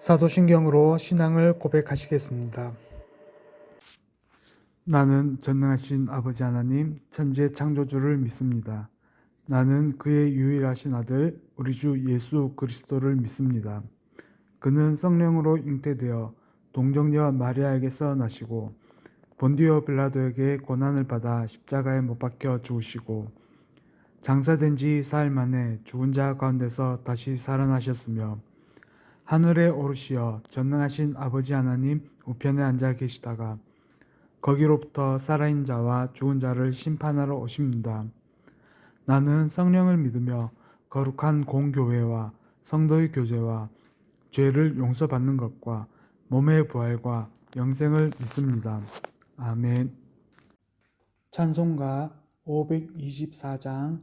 사도신경으로 신앙을 고백하시겠습니다. 나는 전능하신 아버지 하나님, 천지의 창조주를 믿습니다. 나는 그의 유일하신 아들, 우리 주 예수 그리스도를 믿습니다. 그는 성령으로 잉태되어 동정녀와 마리아에게서 나시고 본디오 빌라도에게 고난을 받아 십자가에 못 박혀 죽으시고 장사된 지 사흘 만에 죽은 자 가운데서 다시 살아나셨으며 하늘에 오르시어 전능하신 아버지 하나님 우편에 앉아 계시다가 거기로부터 살아있는 자와 죽은 자를 심판하러 오십니다. 나는 성령을 믿으며 거룩한 공교회와 성도의 교제와 죄를 용서받는 것과 몸의 부활과 영생을 믿습니다. 아멘. 찬송가 524장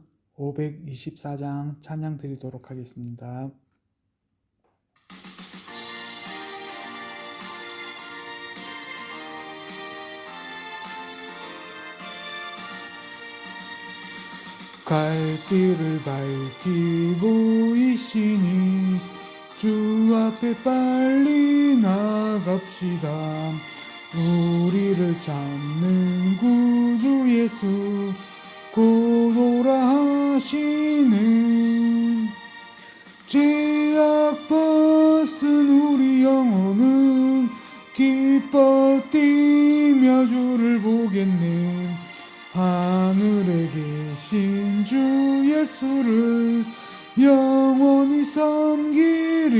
찬양 드리도록 하겠습니다. 갈 길을 밝히 보이시니 주 앞에 빨리 나갑시다. 우리를 찾는 구주 예수 곧 오라 하시는 죄악 벗은 우리 영혼은 기뻐 뛰며 주를 보겠네. 하늘에 계신 주 예수를 영원히 섬기리.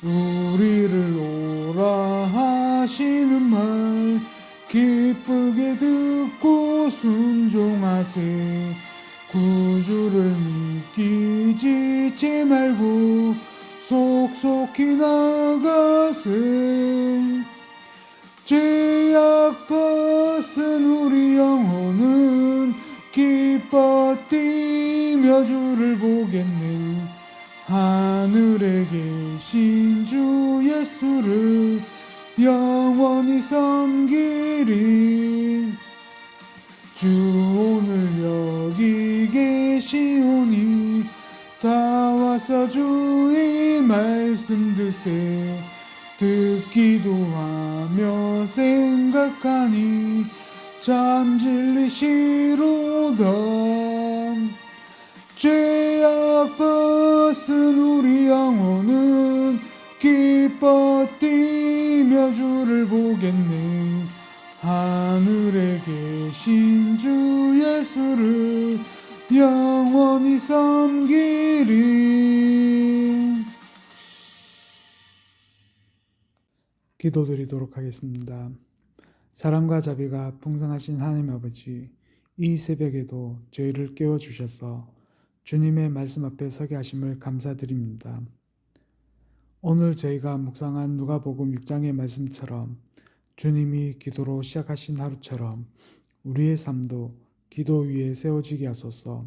우리를 오라 하시는 말 기쁘게 듣고 순종하세. 구주를 믿기 지체 말고 속속히 나가세. 죄악 벗은 우리 영혼은 기뻐 뛰며 주를 보겠네. 하늘에 계신 주 예수를 영원히 섬기리. 주 오늘 여기 계시오니 다 와서 주의 말씀 드세. 듣기도 하며 생각하니 참 진리시로다. 죄악 벗은 우리 영혼은 기뻐 뛰며 주를 보겠네. 하늘에 계신 주 예수를 영원히 섬기리. 기도드리도록 하겠습니다. 사랑과 자비가 풍성하신 하나님 아버지, 이 새벽에도 저희를 깨워주셔서 주님의 말씀 앞에 서게 하심을 감사드립니다. 오늘 저희가 묵상한 누가복음 6장의 말씀처럼 주님이 기도로 시작하신 하루처럼 우리의 삶도 기도 위에 세워지게 하소서.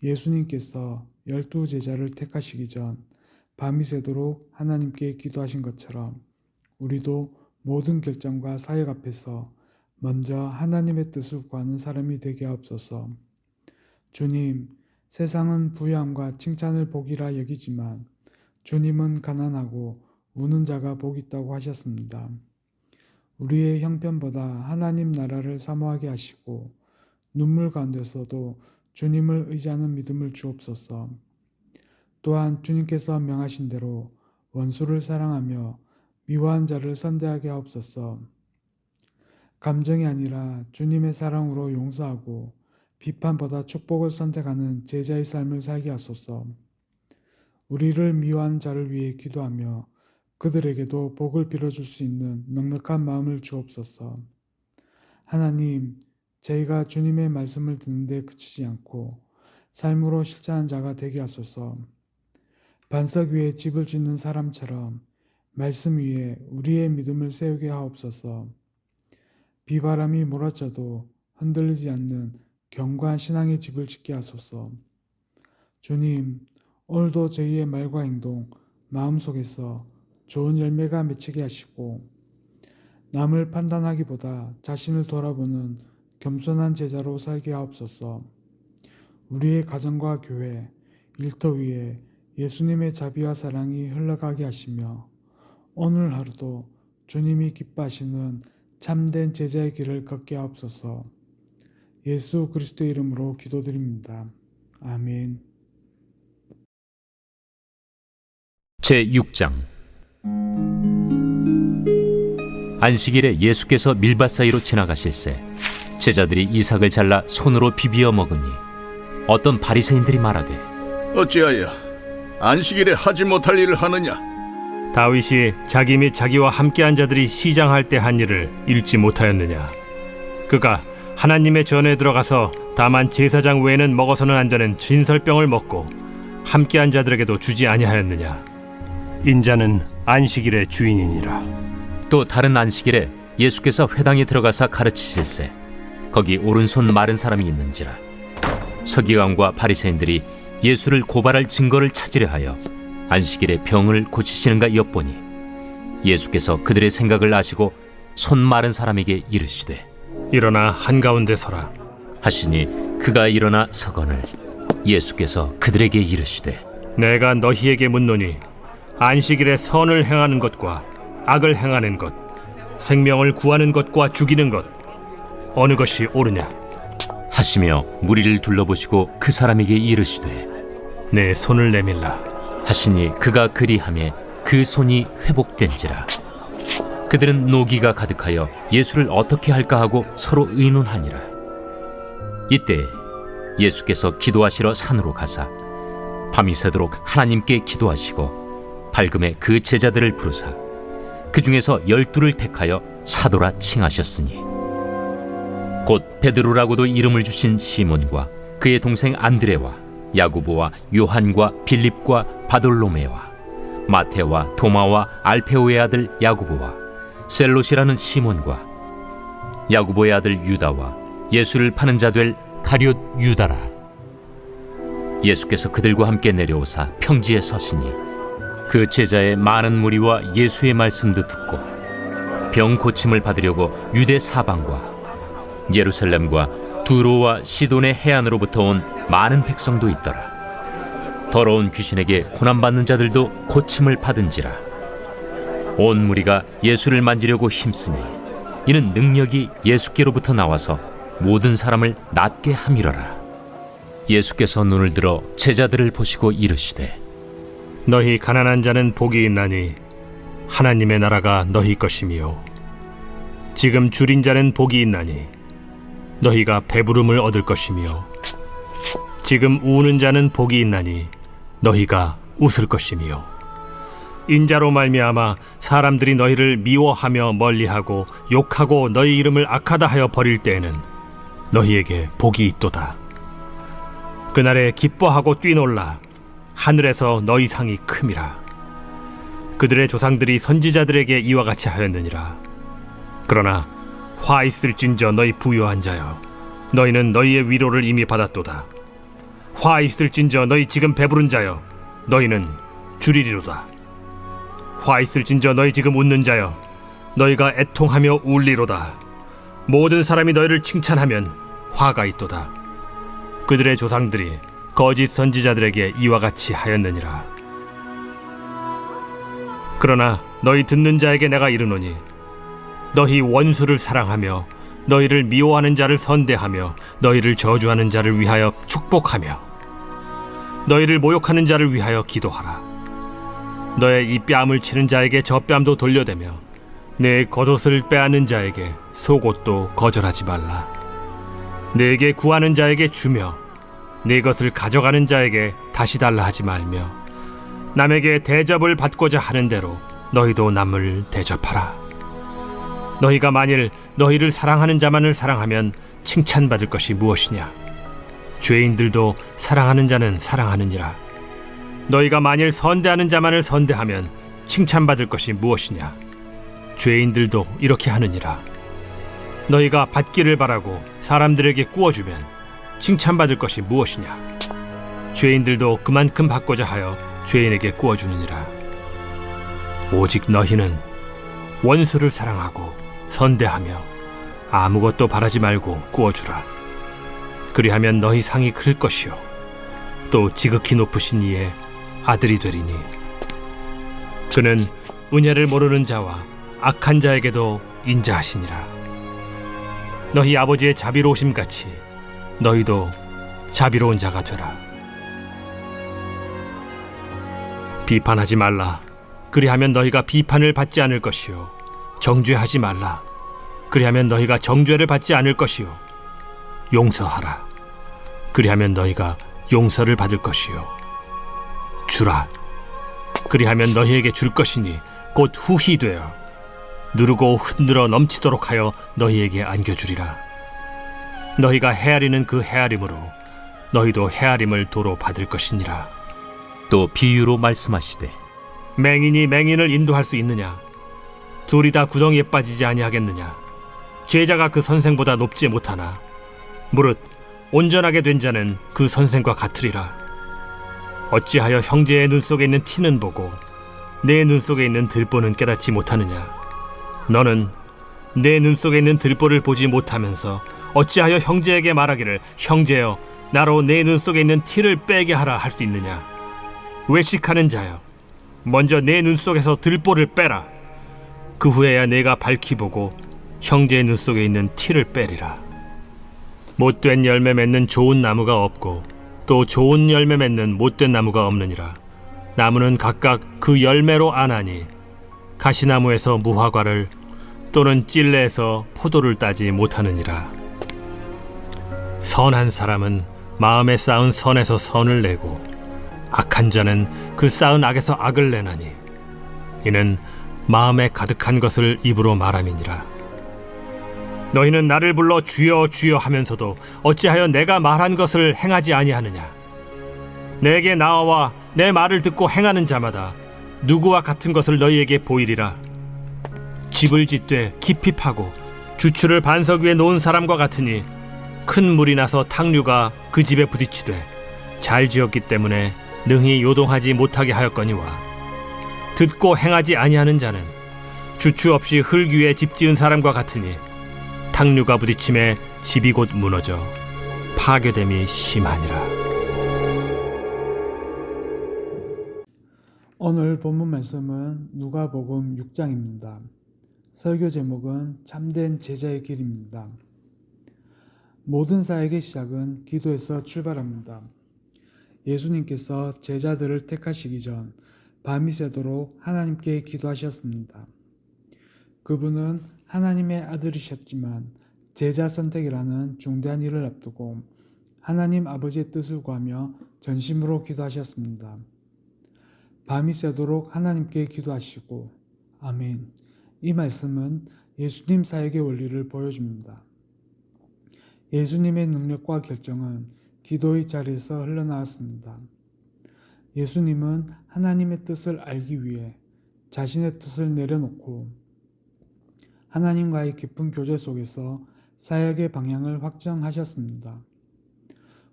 예수님께서 12 제자를 택하시기 전 밤이 새도록 하나님께 기도하신 것처럼 우리도 모든 결정과 사역 앞에서 먼저 하나님의 뜻을 구하는 사람이 되게 하옵소서. 주님, 세상은 부유함과 칭찬을 복이라 여기지만 주님은 가난하고 우는 자가 복 있다고 하셨습니다. 우리의 형편보다 하나님 나라를 사모하게 하시고 눈물 가운데서도 주님을 의지하는 믿음을 주옵소서. 또한 주님께서 명하신 대로 원수를 사랑하며 미워한 자를 선대하게 하옵소서. 감정이 아니라 주님의 사랑으로 용서하고 비판보다 축복을 선택하는 제자의 삶을 살게 하소서. 우리를 미워하는 자를 위해 기도하며 그들에게도 복을 빌어줄 수 있는 넉넉한 마음을 주옵소서. 하나님, 저희가 주님의 말씀을 듣는데 그치지 않고 삶으로 실천하는 자가 되게 하소서. 반석 위에 집을 짓는 사람처럼 말씀 위에 우리의 믿음을 세우게 하옵소서. 비바람이 몰아쳐도 흔들리지 않는 견고한 신앙의 집을 짓게 하소서. 주님, 오늘도 저희의 말과 행동, 마음속에서 좋은 열매가 맺히게 하시고 남을 판단하기보다 자신을 돌아보는 겸손한 제자로 살게 하옵소서. 우리의 가정과 교회, 일터 위에 예수님의 자비와 사랑이 흘러가게 하시며 오늘 하루도 주님이 기뻐하시는 참된 제자의 길을 걷게 하옵소서. 예수 그리스도의 이름으로 기도드립니다. 아멘. 제6장 안식일에 예수께서 밀밭 사이로 지나가실새 제자들이 이삭을 잘라 손으로 비비어 먹으니 어떤 바리새인들이 말하되 어찌하여 안식일에 하지 못할 일을 하느냐? 다윗이 자기 및 자기와 함께한 자들이 시장할 때 한 일을 읽지 못하였느냐? 그가 하나님의 전에 들어가서 다만 제사장 외에는 먹어서는 안 되는 진설병을 먹고 함께한 자들에게도 주지 아니하였느냐? 인자는 안식일의 주인이니라. 또 다른 안식일에 예수께서 회당에 들어가사 가르치실새 거기 오른손 마른 사람이 있는지라. 서기관과 바리새인들이 예수를 고발할 증거를 찾으려 하여 안식일에 병을 고치시는가 엿보니 예수께서 그들의 생각을 아시고 손 마른 사람에게 이르시되 일어나 한가운데 서라. 하시니 그가 일어나 서거늘 예수께서 그들에게 이르시되 내가 너희에게 묻노니 안식일에 선을 행하는 것과 악을 행하는 것, 생명을 구하는 것과 죽이는 것 어느 것이 옳으냐? 하시며 무리를 둘러보시고 그 사람에게 이르시되 내 손을 내밀라. 하시니 그가 그리하매 그 손이 회복된지라. 그들은 노기가 가득하여 예수를 어떻게 할까 하고 서로 의논하니라. 이때 예수께서 기도하시러 산으로 가사 밤이 새도록 하나님께 기도하시고 밝음에 그 제자들을 부르사 그 중에서 12를 택하여 사도라 칭하셨으니 곧 베드로라고도 이름을 주신 시몬과 그의 동생 안드레와 야고보와 요한과 빌립과 바돌로메와 마테와 도마와 알페오의 아들 야고보와 셀롯이라는 시몬과 야고보의 아들 유다와 예수를 파는 자 될 가룟 유다라. 예수께서 그들과 함께 내려오사 평지에 서시니 그 제자의 많은 무리와 예수의 말씀도 듣고 병 고침을 받으려고 유대 사방과 예루살렘과 두로와 시돈의 해안으로부터 온 많은 백성도 있더라. 더러운 귀신에게 고난받는 자들도 고침을 받은지라. 온 무리가 예수를 만지려고 힘쓰니 이는 능력이 예수께로부터 나와서 모든 사람을 낫게 함이러라. 예수께서 눈을 들어 제자들을 보시고 이르시되 너희 가난한 자는 복이 있나니 하나님의 나라가 너희 것이며 지금 줄인 자는 복이 있나니 너희가 배부름을 얻을 것이며 지금 우는 자는 복이 있나니 너희가 웃을 것이며 인자로 말미암아 사람들이 너희를 미워하며 멀리하고 욕하고 너희 이름을 악하다 하여 버릴 때에는 너희에게 복이 있도다. 그날에 기뻐하고 뛰놀라. 하늘에서 너희 상이 큼이라. 그들의 조상들이 선지자들에게 이와 같이 하였느니라. 그러나 화 있을진저 너희 부요한 자여, 너희는 너희의 위로를 이미 받았도다. 화 있을진저 너희 지금 배부른 자여, 너희는 줄이리로다. 화 있을진저 너희 지금 웃는 자여, 너희가 애통하며 울리로다. 모든 사람이 너희를 칭찬하면 화가 있도다. 그들의 조상들이 거짓 선지자들에게 이와 같이 하였느니라. 그러나 너희 듣는 자에게 내가 이르노니 너희 원수를 사랑하며 너희를 미워하는 자를 선대하며 너희를 저주하는 자를 위하여 축복하며 너희를 모욕하는 자를 위하여 기도하라. 너의 이 뺨을 치는 자에게 저 뺨도 돌려대며 내 겉옷을 빼앗는 자에게 속옷도 거절하지 말라. 내게 구하는 자에게 주며 네 것을 가져가는 자에게 다시 달라 하지 말며 남에게 대접을 받고자 하는 대로 너희도 남을 대접하라. 너희가 만일 너희를 사랑하는 자만을 사랑하면 칭찬받을 것이 무엇이냐? 죄인들도 사랑하는 자는 사랑하느니라. 너희가 만일 선대하는 자만을 선대하면 칭찬받을 것이 무엇이냐? 죄인들도 이렇게 하느니라. 너희가 받기를 바라고 사람들에게 구워주면 칭찬받을 것이 무엇이냐? 죄인들도 그만큼 받고자 하여 죄인에게 구워주느니라. 오직 너희는 원수를 사랑하고 선대하며 아무것도 바라지 말고 구워주라. 그리하면 너희 상이 클 것이요 또 지극히 높으신 이에 아들이 되리니 그는 은혜를 모르는 자와 악한 자에게도 인자하시니라. 너희 아버지의 자비로우심 같이 너희도 자비로운 자가 되라. 비판하지 말라. 그리하면 너희가 비판을 받지 않을 것이요. 정죄하지 말라. 그리하면 너희가 정죄를 받지 않을 것이요. 용서하라. 그리하면 너희가 용서를 받을 것이요. 주라. 그리하면 너희에게 줄 것이니 곧 후히 되어 누르고 흔들어 넘치도록 하여 너희에게 안겨주리라. 너희가 헤아리는 그 헤아림으로 너희도 헤아림을 도로 받을 것이니라. 또 비유로 말씀하시되 맹인이 맹인을 인도할 수 있느냐? 둘이 다 구덩이에 빠지지 아니하겠느냐? 제자가 그 선생보다 높지 못하나 무릇 온전하게 된 자는 그 선생과 같으리라. 어찌하여 형제의 눈 속에 있는 티는 보고 내 눈 속에 있는 들보는 깨닫지 못하느냐? 너는 내 눈 속에 있는 들보를 보지 못하면서 어찌하여 형제에게 말하기를 형제여 나로 내 눈 속에 있는 티를 빼게 하라 할 수 있느냐? 외식하는 자여 먼저 내 눈 속에서 들보를 빼라. 그 후에야 내가 밝히 보고 형제의 눈 속에 있는 티를 빼리라. 못된 열매 맺는 좋은 나무가 없고 또 좋은 열매 맺는 못된 나무가 없느니라. 나무는 각각 그 열매로 아나니 가시나무에서 무화과를 또는 찔레에서 포도를 따지 못하느니라. 선한 사람은 마음에 쌓은 선에서 선을 내고 악한 자는 그 쌓은 악에서 악을 내나니 이는 마음에 가득한 것을 입으로 말함이니라. 너희는 나를 불러 주여 주여 하면서도 어찌하여 내가 말한 것을 행하지 아니하느냐? 내게 나와 내 말을 듣고 행하는 자마다 누구와 같은 것을 너희에게 보이리라. 집을 짓되 깊이 파고 주추를 반석 위에 놓은 사람과 같으니 큰 물이 나서 탕류가 그 집에 부딪히되 잘 지었기 때문에 능히 요동하지 못하게 하였거니와 듣고 행하지 아니하는 자는 주추 없이 흙 위에 집 지은 사람과 같으니 탕류가 부딪힘에 집이 곧 무너져 파괴됨이 심하니라. 오늘 본문 말씀은 누가복음 6장입니다. 설교 제목은 참된 제자의 길입니다. 모든 사역의 시작은 기도에서 출발합니다. 예수님께서 제자들을 택하시기 전 밤이 새도록 하나님께 기도하셨습니다. 그분은 하나님의 아들이셨지만 제자 선택이라는 중대한 일을 앞두고 하나님 아버지의 뜻을 구하며 전심으로 기도하셨습니다. 밤이 새도록 하나님께 기도하시고 아멘. 이 말씀은 예수님 사역의 원리를 보여줍니다. 예수님의 능력과 결정은 기도의 자리에서 흘러나왔습니다. 예수님은 하나님의 뜻을 알기 위해 자신의 뜻을 내려놓고 하나님과의 깊은 교제 속에서 사역의 방향을 확정하셨습니다.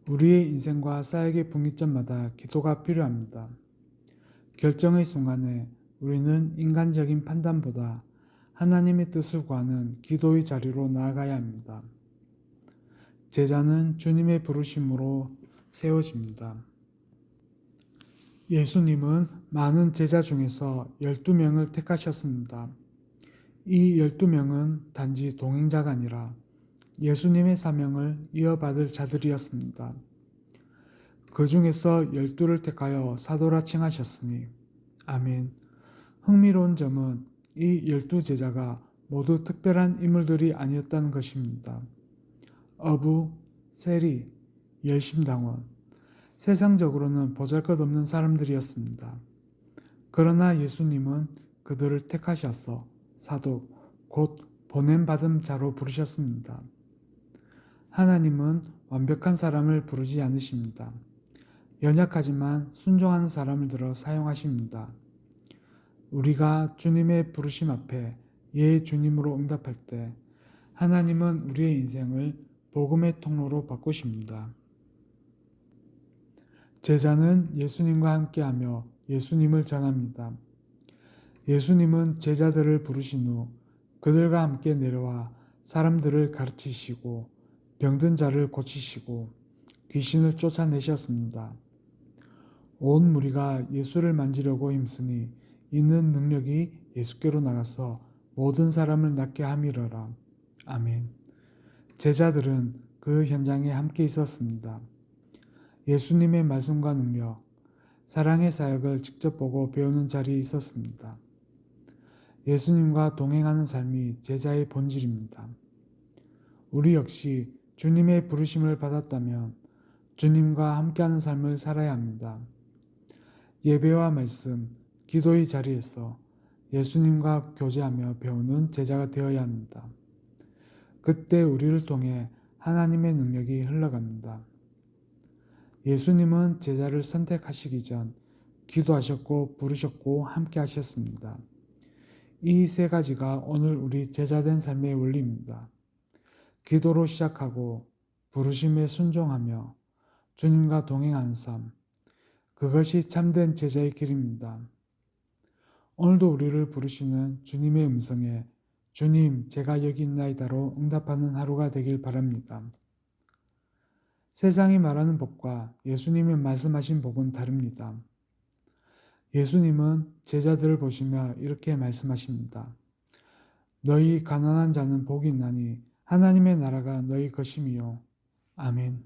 우리의 인생과 사역의 분기점마다 기도가 필요합니다. 결정의 순간에 우리는 인간적인 판단보다 하나님의 뜻을 구하는 기도의 자리로 나아가야 합니다. 제자는 주님의 부르심으로 세워집니다. 예수님은 많은 제자 중에서 12명을 택하셨습니다. 이 12명은 단지 동행자가 아니라 예수님의 사명을 이어받을 자들이었습니다. 그 중에서 12를 택하여 사도라 칭하셨으니 아멘. 흥미로운 점은 이 12제자가 모두 특별한 인물들이 아니었다는 것입니다. 어부, 세리, 열심당원, 세상적으로는 보잘것없는 사람들이었습니다. 그러나 예수님은 그들을 택하셔서 사도, 곧 보냄받은 자로 부르셨습니다. 하나님은 완벽한 사람을 부르지 않으십니다. 연약하지만 순종하는 사람을 들어 사용하십니다. 우리가 주님의 부르심 앞에 예 주님으로 응답할 때 하나님은 우리의 인생을 복음의 통로로 바꾸십니다. 제자는 예수님과 함께하며 예수님을 전합니다. 예수님은 제자들을 부르신 후 그들과 함께 내려와 사람들을 가르치시고 병든 자를 고치시고 귀신을 쫓아내셨습니다. 온 무리가 예수를 만지려고 힘쓰니 이는 능력이 예수께로 나가서 모든 사람을 낫게 함이러라. 아멘. 제자들은 그 현장에 함께 있었습니다. 예수님의 말씀과 능력, 사랑의 사역을 직접 보고 배우는 자리에 있었습니다. 예수님과 동행하는 삶이 제자의 본질입니다. 우리 역시 주님의 부르심을 받았다면 주님과 함께하는 삶을 살아야 합니다. 예배와 말씀, 기도의 자리에서 예수님과 교제하며 배우는 제자가 되어야 합니다. 그때 우리를 통해 하나님의 능력이 흘러갑니다. 예수님은 제자를 선택하시기 전 기도하셨고 부르셨고 함께 하셨습니다. 이 세 가지가 오늘 우리 제자된 삶의 원리입니다. 기도로 시작하고 부르심에 순종하며 주님과 동행하는 삶, 그것이 참된 제자의 길입니다. 오늘도 우리를 부르시는 주님의 음성에 주님, 제가 여기 있나이다로 응답하는 하루가 되길 바랍니다. 세상이 말하는 복과 예수님이 말씀하신 복은 다릅니다. 예수님은 제자들을 보시며 이렇게 말씀하십니다. 너희 가난한 자는 복이 있나니 하나님의 나라가 너희 것임이요. 아멘.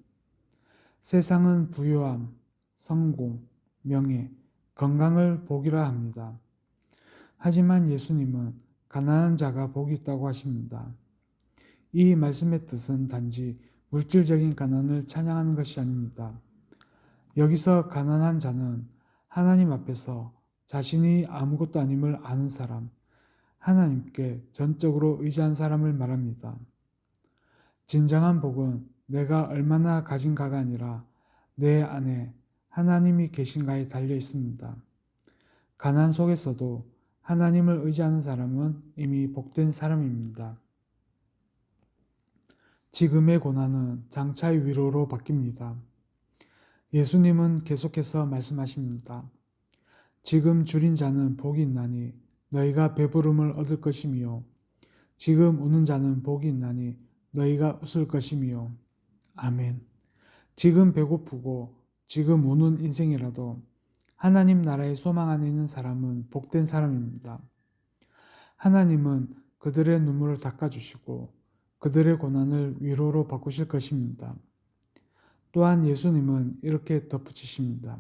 세상은 부유함, 성공, 명예, 건강을 복이라 합니다. 하지만 예수님은 가난한 자가 복이 있다고 하십니다. 이 말씀의 뜻은 단지 물질적인 가난을 찬양하는 것이 아닙니다. 여기서 가난한 자는 하나님 앞에서 자신이 아무것도 아님을 아는 사람, 하나님께 전적으로 의지한 사람을 말합니다. 진정한 복은 내가 얼마나 가진가가 아니라 내 안에 하나님이 계신가에 달려 있습니다. 가난 속에서도 하나님을 의지하는 사람은 이미 복된 사람입니다. 지금의 고난은 장차의 위로로 바뀝니다. 예수님은 계속해서 말씀하십니다. 지금 줄인 자는 복이 있나니 너희가 배부름을 얻을 것이미요. 지금 우는 자는 복이 있나니 너희가 웃을 것이미요. 아멘. 지금 배고프고 지금 우는 인생이라도 하나님 나라의 소망 안에 있는 사람은 복된 사람입니다. 하나님은 그들의 눈물을 닦아주시고 그들의 고난을 위로로 바꾸실 것입니다. 또한 예수님은 이렇게 덧붙이십니다.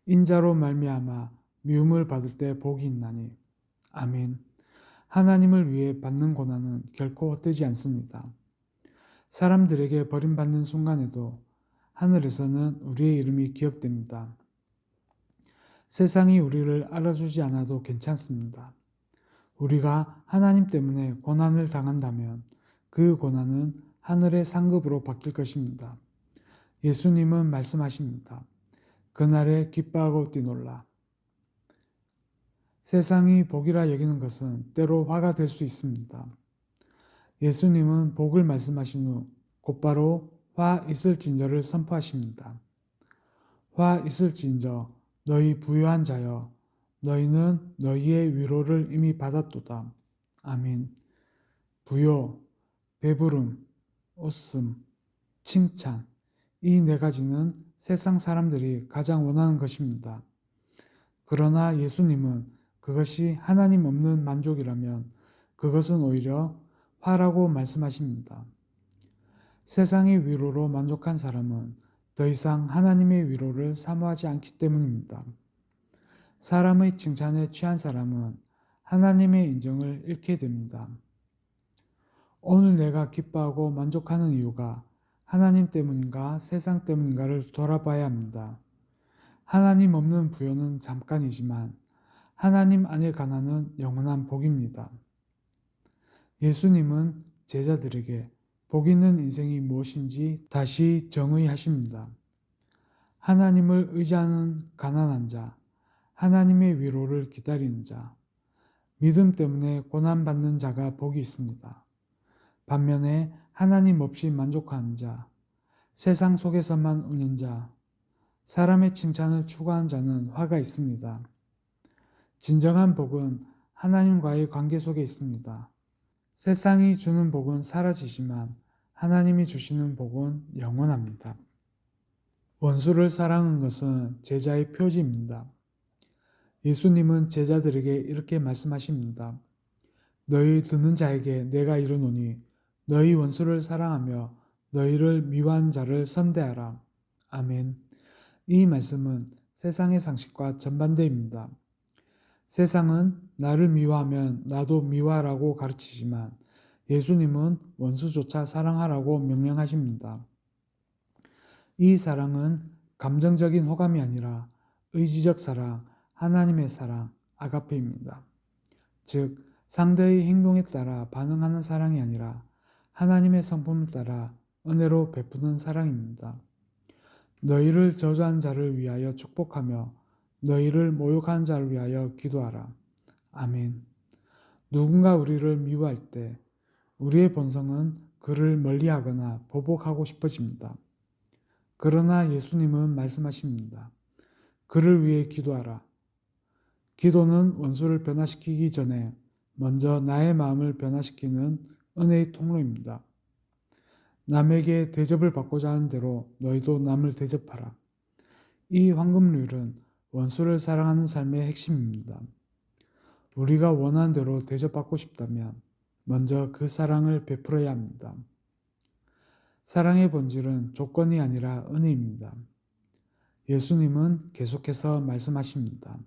인자로 말미암아 미움을 받을 때 복이 있나니. 아멘. 하나님을 위해 받는 고난은 결코 헛되지 않습니다. 사람들에게 버림받는 순간에도 하늘에서는 우리의 이름이 기억됩니다. 세상이 우리를 알아주지 않아도 괜찮습니다. 우리가 하나님 때문에 고난을 당한다면 그 고난은 하늘의 상급으로 바뀔 것입니다. 예수님은 말씀하십니다. 그날에 기뻐하고 뛰놀라. 세상이 복이라 여기는 것은 때로 화가 될 수 있습니다. 예수님은 복을 말씀하신 후 곧바로 화 있을진저를 선포하십니다. 화 있을진저 너희 부유한 자여 너희는 너희의 위로를 이미 받았도다. 아멘. 부요, 배부름, 웃음, 칭찬 이 네 가지는 세상 사람들이 가장 원하는 것입니다. 그러나 예수님은 그것이 하나님 없는 만족이라면 그것은 오히려 화라고 말씀하십니다. 세상의 위로로 만족한 사람은 더 이상 하나님의 위로를 사모하지 않기 때문입니다. 사람의 칭찬에 취한 사람은 하나님의 인정을 잃게 됩니다. 오늘 내가 기뻐하고 만족하는 이유가 하나님 때문인가 세상 때문인가를 돌아봐야 합니다. 하나님 없는 부요는 잠깐이지만 하나님 안의 가난은 영원한 복입니다. 예수님은 제자들에게 복 있는 인생이 무엇인지 다시 정의하십니다. 하나님을 의지하는 가난한 자, 하나님의 위로를 기다리는 자, 믿음 때문에 고난받는 자가 복이 있습니다. 반면에 하나님 없이 만족하는 자, 세상 속에서만 우는 자, 사람의 칭찬을 추구하는 자는 화가 있습니다. 진정한 복은 하나님과의 관계 속에 있습니다. 세상이 주는 복은 사라지지만 하나님이 주시는 복은 영원합니다. 원수를 사랑하는 것은 제자의 표지입니다. 예수님은 제자들에게 이렇게 말씀하십니다. 너희 듣는 자에게 내가 이르노니 너희 원수를 사랑하며 너희를 미워한 자를 선대하라. 아멘. 이 말씀은 세상의 상식과 정반대입니다. 세상은 나를 미워하면 나도 미워하라고 가르치지만 예수님은 원수조차 사랑하라고 명령하십니다. 이 사랑은 감정적인 호감이 아니라 의지적 사랑, 하나님의 사랑, 아가페입니다. 즉, 상대의 행동에 따라 반응하는 사랑이 아니라 하나님의 성품을 따라 은혜로 베푸는 사랑입니다. 너희를 저주한 자를 위하여 축복하며 너희를 모욕하는 자를 위하여 기도하라. 아멘. 누군가 우리를 미워할 때 우리의 본성은 그를 멀리하거나 보복하고 싶어집니다. 그러나 예수님은 말씀하십니다. 그를 위해 기도하라. 기도는 원수를 변화시키기 전에 먼저 나의 마음을 변화시키는 은혜의 통로입니다. 남에게 대접을 받고자 하는 대로 너희도 남을 대접하라. 이 황금률은 원수를 사랑하는 삶의 핵심입니다. 우리가 원하는 대로 대접받고 싶다면 먼저 그 사랑을 베풀어야 합니다. 사랑의 본질은 조건이 아니라 은혜입니다. 예수님은 계속해서 말씀하십니다.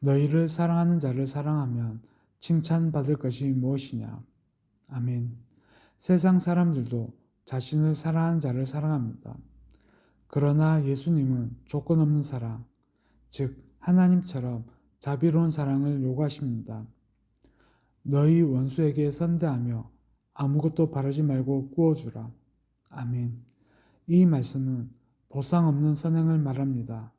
너희를 사랑하는 자를 사랑하면 칭찬받을 것이 무엇이냐? 아멘. 세상 사람들도 자신을 사랑하는 자를 사랑합니다. 그러나 예수님은 조건 없는 사랑, 즉 하나님처럼 자비로운 사랑을 요구하십니다. 너희 원수에게 선대하며 아무것도 바라지 말고 구워주라. 아멘. 이 말씀은 보상 없는 선행을 말합니다.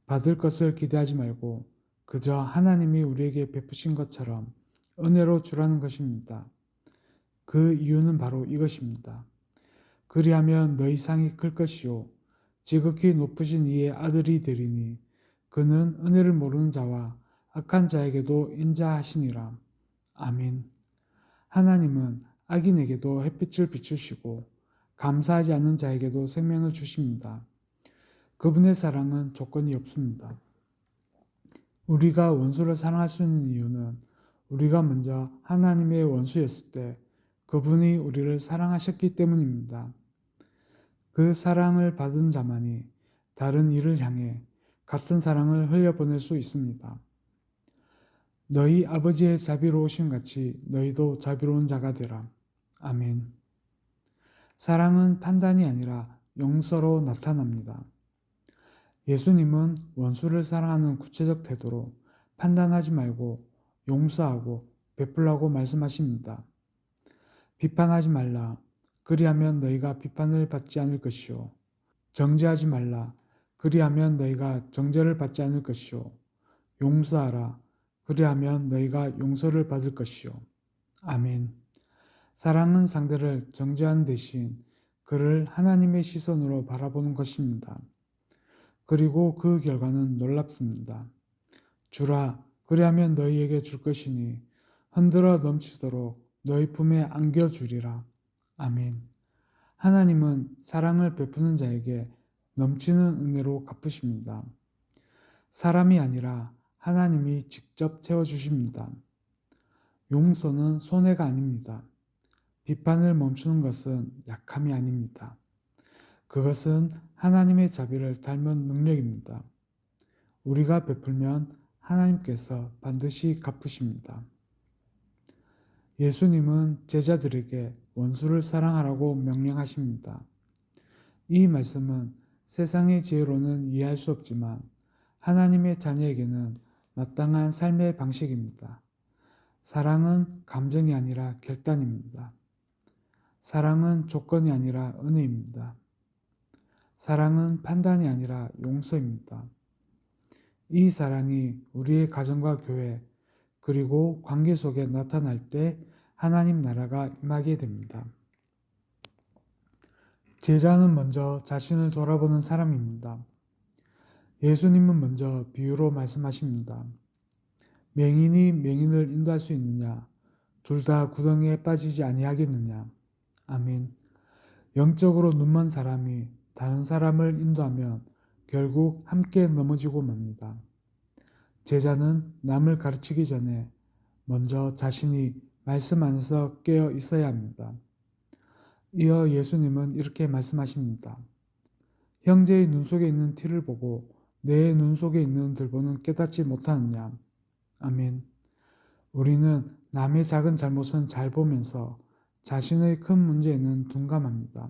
받을 것을 기대하지 말고 그저 하나님이 우리에게 베푸신 것처럼 은혜로 주라는 것입니다. 그 이유는 바로 이것입니다. 그리하면 너희 상이 클 것이요 지극히 높으신 이의 아들이 되리니 그는 은혜를 모르는 자와 악한 자에게도 인자하시니라. 아멘. 하나님은 악인에게도 햇빛을 비추시고 감사하지 않는 자에게도 생명을 주십니다. 그분의 사랑은 조건이 없습니다. 우리가 원수를 사랑할 수 있는 이유는 우리가 먼저 하나님의 원수였을 때 그분이 우리를 사랑하셨기 때문입니다. 그 사랑을 받은 자만이 다른 이를 향해 같은 사랑을 흘려보낼 수 있습니다. 너희 아버지의 자비로우심 같이 너희도 자비로운 자가 되라. 아멘. 사랑은 판단이 아니라 용서로 나타납니다. 예수님은 원수를 사랑하는 구체적 태도로 판단하지 말고 용서하고 베풀라고 말씀하십니다. 비판하지 말라. 그리하면 너희가 비판을 받지 않을 것이요. 정죄하지 말라. 그리하면 너희가 정죄를 받지 않을 것이요. 용서하라. 그리하면 너희가 용서를 받을 것이요. 아멘. 사랑은 상대를 정죄하는 대신 그를 하나님의 시선으로 바라보는 것입니다. 그리고 그 결과는 놀랍습니다. 주라, 그리하면 너희에게 줄 것이니 흔들어 넘치도록 너희 품에 안겨주리라. 아멘. 하나님은 사랑을 베푸는 자에게 넘치는 은혜로 갚으십니다. 사람이 아니라 하나님이 직접 채워주십니다. 용서는 손해가 아닙니다. 비판을 멈추는 것은 약함이 아닙니다. 그것은 하나님의 자비를 닮은 능력입니다. 우리가 베풀면 하나님께서 반드시 갚으십니다. 예수님은 제자들에게 원수를 사랑하라고 명령하십니다. 이 말씀은 세상의 지혜로는 이해할 수 없지만 하나님의 자녀에게는 마땅한 삶의 방식입니다. 사랑은 감정이 아니라 결단입니다. 사랑은 조건이 아니라 은혜입니다. 사랑은 판단이 아니라 용서입니다. 이 사랑이 우리의 가정과 교회 그리고 관계 속에 나타날 때 하나님 나라가 임하게 됩니다. 제자는 먼저 자신을 돌아보는 사람입니다. 예수님은 먼저 비유로 말씀하십니다. 맹인이 맹인을 인도할 수 있느냐? 둘 다 구덩이에 빠지지 아니하겠느냐? 아멘. 영적으로 눈먼 사람이 다른 사람을 인도하면 결국 함께 넘어지고 맙니다. 제자는 남을 가르치기 전에 먼저 자신이 말씀 안에서 깨어 있어야 합니다. 이어 예수님은 이렇게 말씀하십니다. 형제의 눈 속에 있는 티를 보고 내 눈 속에 있는 들보는 깨닫지 못하느냐. 아멘. 우리는 남의 작은 잘못은 잘 보면서 자신의 큰 문제에는 둔감합니다.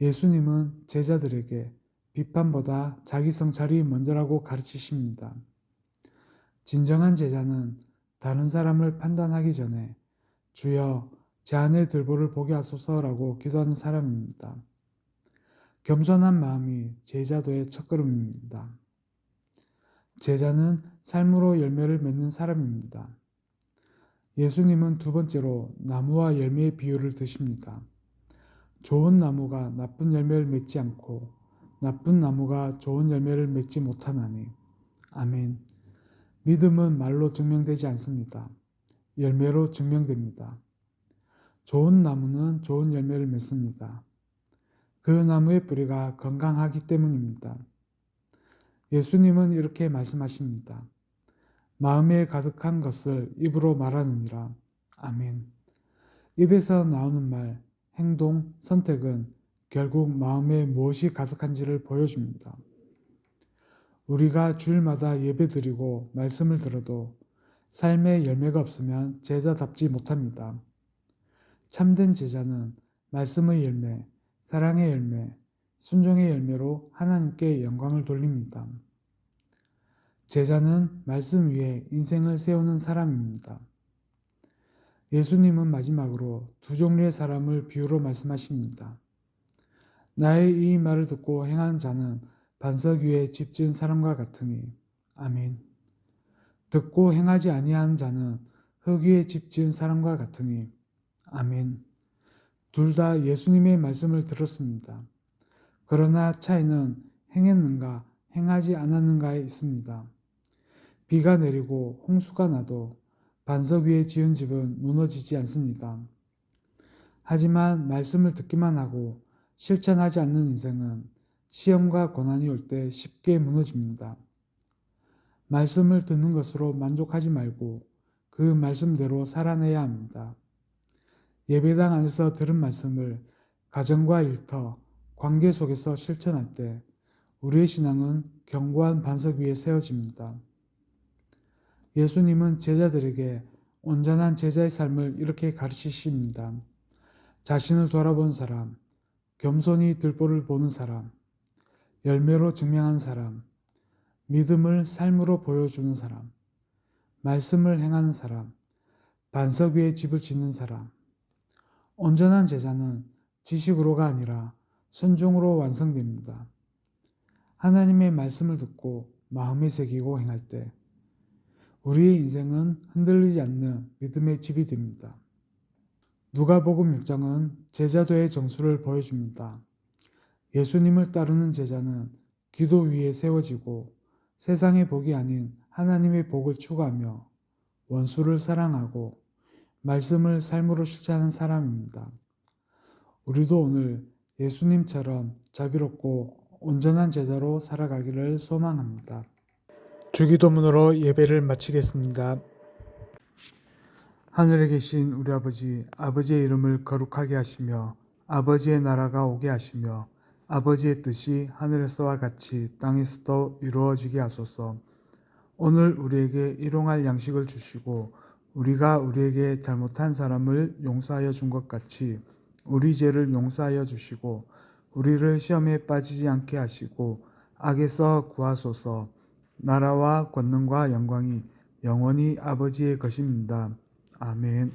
예수님은 제자들에게 비판보다 자기 성찰이 먼저라고 가르치십니다. 진정한 제자는 다른 사람을 판단하기 전에 주여 제 안의 들보를 보게 하소서라고 기도하는 사람입니다. 겸손한 마음이 제자도의 첫걸음입니다. 제자는 삶으로 열매를 맺는 사람입니다. 예수님은 두 번째로 나무와 열매의 비유를 드십니다. 좋은 나무가 나쁜 열매를 맺지 않고 나쁜 나무가 좋은 열매를 맺지 못하나니. 아멘. 믿음은 말로 증명되지 않습니다. 열매로 증명됩니다. 좋은 나무는 좋은 열매를 맺습니다. 그 나무의 뿌리가 건강하기 때문입니다. 예수님은 이렇게 말씀하십니다. 마음에 가득한 것을 입으로 말하느니라. 아멘. 입에서 나오는 말, 행동, 선택은 결국 마음에 무엇이 가득한지를 보여줍니다. 우리가 주일마다 예배드리고 말씀을 들어도 삶의 열매가 없으면 제자답지 못합니다. 참된 제자는 말씀의 열매, 사랑의 열매, 순종의 열매로 하나님께 영광을 돌립니다. 제자는 말씀 위에 인생을 세우는 사람입니다. 예수님은 마지막으로 두 종류의 사람을 비유로 말씀하십니다. 나의 이 말을 듣고 행하는 자는 반석 위에 집 지은 사람과 같으니. 아멘. 듣고 행하지 아니하는 자는 흙 위에 집 지은 사람과 같으니. 아멘. 둘 다 예수님의 말씀을 들었습니다. 그러나 차이는 행했는가 행하지 않았는가에 있습니다. 비가 내리고 홍수가 나도 반석 위에 지은 집은 무너지지 않습니다. 하지만 말씀을 듣기만 하고 실천하지 않는 인생은 시험과 고난이 올 때 쉽게 무너집니다. 말씀을 듣는 것으로 만족하지 말고 그 말씀대로 살아내야 합니다. 예배당 안에서 들은 말씀을 가정과 일터, 관계 속에서 실천할 때 우리의 신앙은 견고한 반석 위에 세워집니다. 예수님은 제자들에게 온전한 제자의 삶을 이렇게 가르치십니다. 자신을 돌아본 사람, 겸손히 들보를 보는 사람, 열매로 증명한 사람, 믿음을 삶으로 보여주는 사람, 말씀을 행하는 사람, 반석 위에 집을 짓는 사람. 온전한 제자는 지식으로가 아니라 순종으로 완성됩니다. 하나님의 말씀을 듣고 마음에 새기고 행할 때 우리의 인생은 흔들리지 않는 믿음의 집이 됩니다. 누가복음 6장은 제자도의 정수를 보여줍니다. 예수님을 따르는 제자는 기도 위에 세워지고 세상의 복이 아닌 하나님의 복을 추구하며 원수를 사랑하고 말씀을 삶으로 실천하는 사람입니다. 우리도 오늘 예수님처럼 자비롭고 온전한 제자로 살아가기를 소망합니다. 주기도문으로 예배를 마치겠습니다. 하늘에 계신 우리 아버지, 아버지의 이름을 거룩하게 하시며 아버지의 나라가 오게 하시며 아버지의 뜻이 하늘에서와 같이 땅에서도 이루어지게 하소서. 오늘 우리에게 일용할 양식을 주시고 우리가 우리에게 잘못한 사람을 용서하여 준 것 같이 우리 죄를 용서하여 주시고 우리를 시험에 빠지지 않게 하시고 악에서 구하소서. 나라와 권능과 영광이 영원히 아버지의 것입니다. 아멘.